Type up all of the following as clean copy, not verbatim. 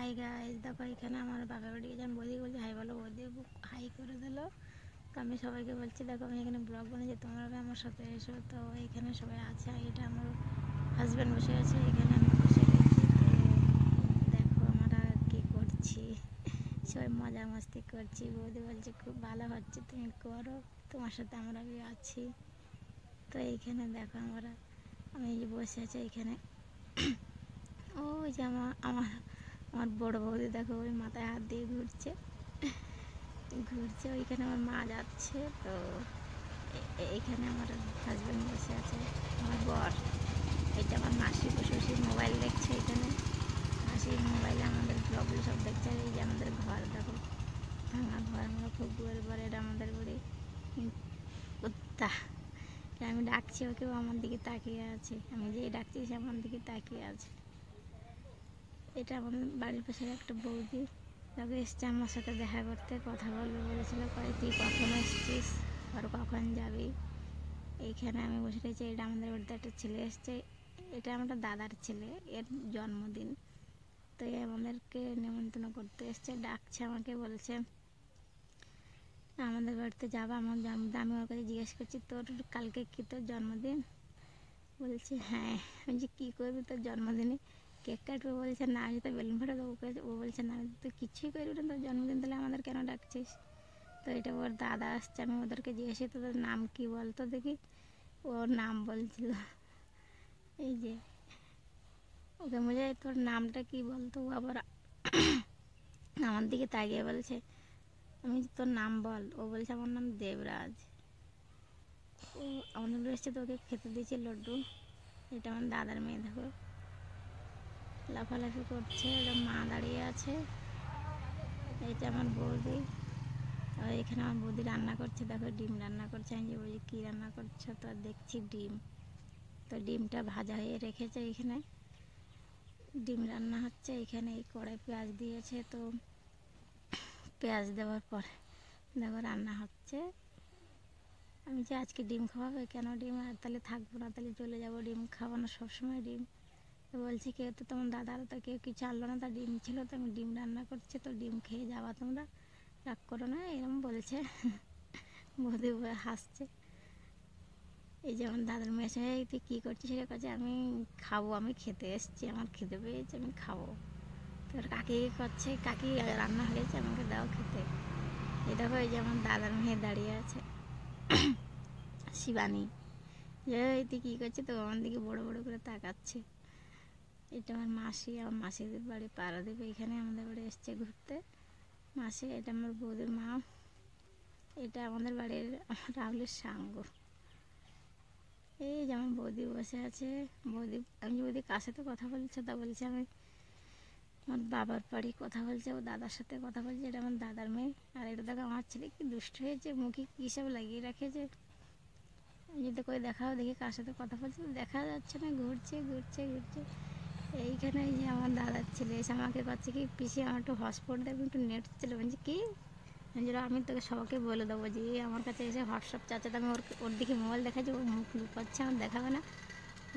Hi guys, দেখো এখানে আমার বাপের বাড়ি যখন বৌদি বলছে হাই বলো, বৌদি হাই করে দিল। তো আমি সবাইকে বলছি দেখো আমি এখানে ব্লগ বানাচ্ছি, তোমরা আমার সাথে এসো। তো এখানে সবাই আছে, এটা আমার হাজব্যান্ড বসে আছে, এখানে আমি বসে রয়েছি। তো দেখো আমরা কী করছি, সবাই মজা মাস্তি করছি। বৌদি বলছে খুব ভালো হচ্ছে, তুমি করো, তোমার সাথে আমরা আছি। তো এইখানে দেখো আমি বসে আছি এইখানে। ওই যে আমার বড় বৌদি দেখো ওই মাথায় হাত দিয়ে ঘুরছে ওইখানে আমার মা যাচ্ছে। তো এইখানে আমার হাজব্যান্ড বসে আছে, আমার বর। এটা আমার মাসি শ্বশুর মোবাইল দেখছে, এখানে মাসি মোবাইলে আমাদের ব্লগগুলো সব দেখছে। আর এই যে আমাদের ঘর দেখো, ভাঙা ঘর, আমরা খুব গরিব। এটা আমাদের বাড়ি কুত্তা। আমি ডাকছি ওকেও আমার দিকে তাকিয়ে আছে, আমি যে ডাকছি সে আমার দিকে তাকিয়ে আছে। এটা আমাদের বাড়ির পাশে একটা বৌদি, তাকে এসছে আমার সাথে দেখা করতে, কথা বলবে বলেছিল। কয়ে তুই কখন এসছিস আর কখন যাবি। এইখানে আমি বসে রয়েছি। এটা আমাদের বাড়িতে একটা ছেলে এসছে, এটা আমার দাদার ছেলে, এর জন্মদিন। তো আমাদেরকে নেমন্তন্ন করতে এসছে, ডাকছে আমাকে, বলছে আমাদের বাড়িতে যাবো আমার জন্মদিন। আমি ওর কাছে জিজ্ঞেস করছি তোর কালকে কি তোর জন্মদিন? বলছি হ্যাঁ। আমি যে কী করবি তোর জন্মদিনে? কেক কাটবো? বলছে না, আমি তো বেলুন ফাটাবো। ও বলছে না, তুই কিছুই করবি না তোর জন্মদিন, তাহলে আমাদের কেন ডাকছিস? তো এটা ওর দাদা আসছে, আমি ওদেরকে জিজ্ঞেস তোদের নাম কি বলতো দেখি। ওর নাম বলছিল, এই যে ওকে বলে তোর নামটা কি বলতো। ও আবার আমার দিকে তাকিয়ে বলছে আমি তোর নাম বল। ও বলছে আমার নাম দেবরাজ। ও আমাদের এসছে, তো ওকে খেতে দিয়েছে লড্ডু। এটা আমার দাদার মেয়ে, দেখো লাফালাফি করছে। এটা মা দাঁড়িয়ে আছে। এটা আমার বৌদি, আর এখানে আমার বৌদি রান্না করছে, দেখো ডিম রান্না করছে। আমি যে বলি কী রান্না করছো? তো দেখছি ডিম। তো ডিমটা ভাজা হয়ে রেখেছে, এখানে ডিম রান্না হচ্ছে। এখানে এই কড়াই পেঁয়াজ দিয়েছে, তো পেঁয়াজ দেওয়ার পরে দেখো রান্না হচ্ছে। আমি যে আজকে ডিম খাওয়াবে, কেন ডিম? আর তাহলে থাকবো না, তাহলে চলে যাবো, ডিম খাবো না সবসময় ডিম। তো বলছি কেউ তো তোমার দাদারা তো কেউ কিছু আনলো না, তা ডিম ছিল, তো আমি ডিম রান্না করছি, তো ডিম খেয়ে যাওয়া তোমরা, রাগ করো না, এরকম বলছে। বৌদি হাসছে। এই যেমন দাদার মেয়ে সঙ্গে তুই কী করছিস সেটা কাছে, আমি খাবো, আমি খেতে এসেছি, আমার খেতে পেয়েছে, আমি খাবো। তোর কাকি করছে, কাকি রান্না হয়েছে, আমাকে দাও খেতে। এই দেখো এই যে আমার দাদার মেয়ে দাঁড়িয়ে আছে, শিবানী। এই তুই কী করছিস? তো আমার দিকে বড় বড় করে তাকাচ্ছে। এটা আমার মাসি, আমার মাসিদের বাড়ি পাড়াদ্বীপে, এখানে আমাদের বাড়ি এসছে ঘুরতে মাসি। এটা আমার বৌদির মা। এটা আমাদের বাড়ির রাহুলের সাঙ্গ। এই যেমন বৌদি বসে আছে। বৌদি, আমি বৌদি কার সাথে কথা বলছে? তা বলছে আমি আমার বাবার বাড়ি কথা বলছে, ও দাদার সাথে কথা বলছে। এটা আমার দাদার মেয়ে। আর এটা দেখো আমার ছেলে কি দুষ্ট হয়েছে, মুখে কী সব লাগিয়ে রাখেছে। যদি করে দেখাও দেখি কার সাথে কথা বলছে, দেখা যাচ্ছে না, ঘুরছে ঘুরছে ঘুরছে। এইখানে এই যে আমার দাদার ছেলে এসে আমাকে করছে কি, পিছিয়ে আমার একটু হটস্পট দেবে, একটু নেট ছিল। বলছি কি? আমি তোকে সবাইকে বলে দেবো যে আমার কাছে এসে হোয়াটসঅ্যাপ চাচ্ছে। তো আমি ওর দিকে মোবাইল দেখাচ্ছি, ওর মুখ লুকাচ্ছে, আমার দেখাবে না।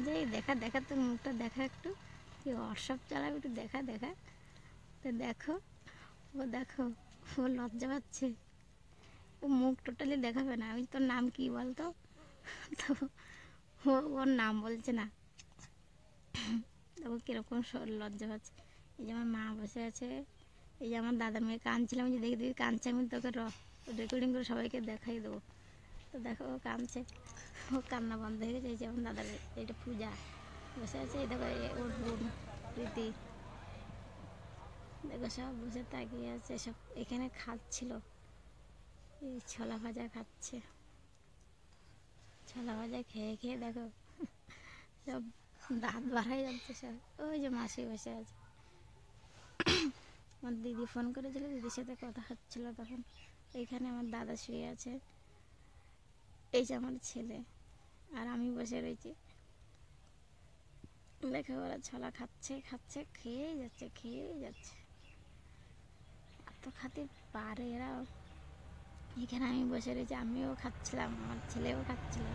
যে দেখা দেখা তোর মুখটা দেখা, একটু তুই হোয়াটসঅ্যাপ চালাবি, একটু দেখা দেখা। তো দেখো, ও দেখো, ও লজ্জা পাচ্ছে, ও মুখ টোটালি দেখাবে না। আমি তোর নাম কি বলতো? তো ওর নাম বলছে না, তখন কীরকম লজ্জা পাচ্ছে। এই যে আমার মা বসে আছে। এই যে আমার দাদার মেয়ে কাঁদছিলাম, যে দেখি দেখি কাঁদছে, আমি তোকে রেকর্ডিং করে সবাইকে দেখাই দেবো। তো দেখো ও কাঁদছে, ও কান্না বন্ধ হয়ে গেছে। এই যে আমার দাদার, এটা পূজা বসে আছে। এই দেখো ওর বোন প্রীতি, দেখো সব বসে তাকিয়ে আছে, সব এখানে খাচ্ছিল। এই ছোলা ভাজা খাচ্ছে, ছোলা ভাজা খেয়ে খেয়ে দেখো সব দাঁত বাড়াই যাচ্ছে সব। ওই যে মাসি বসে আছে। আমার দিদি ফোন করেছিল, দিদির সাথে কথা হচ্ছিল তখন। এইখানে আমার দাদা শুয়ে আছে। এই যে আমার ছেলে, আর আমি বসে রয়েছি। দেখে ওরা ছোলা খাচ্ছে খাচ্ছে, খেয়েই যাচ্ছে খেয়েই যাচ্ছে, এত খাতে পারে এরা। এখানে আমি বসে রয়েছি, আমিও খাচ্ছিলাম, আমার ছেলেও খাচ্ছিল।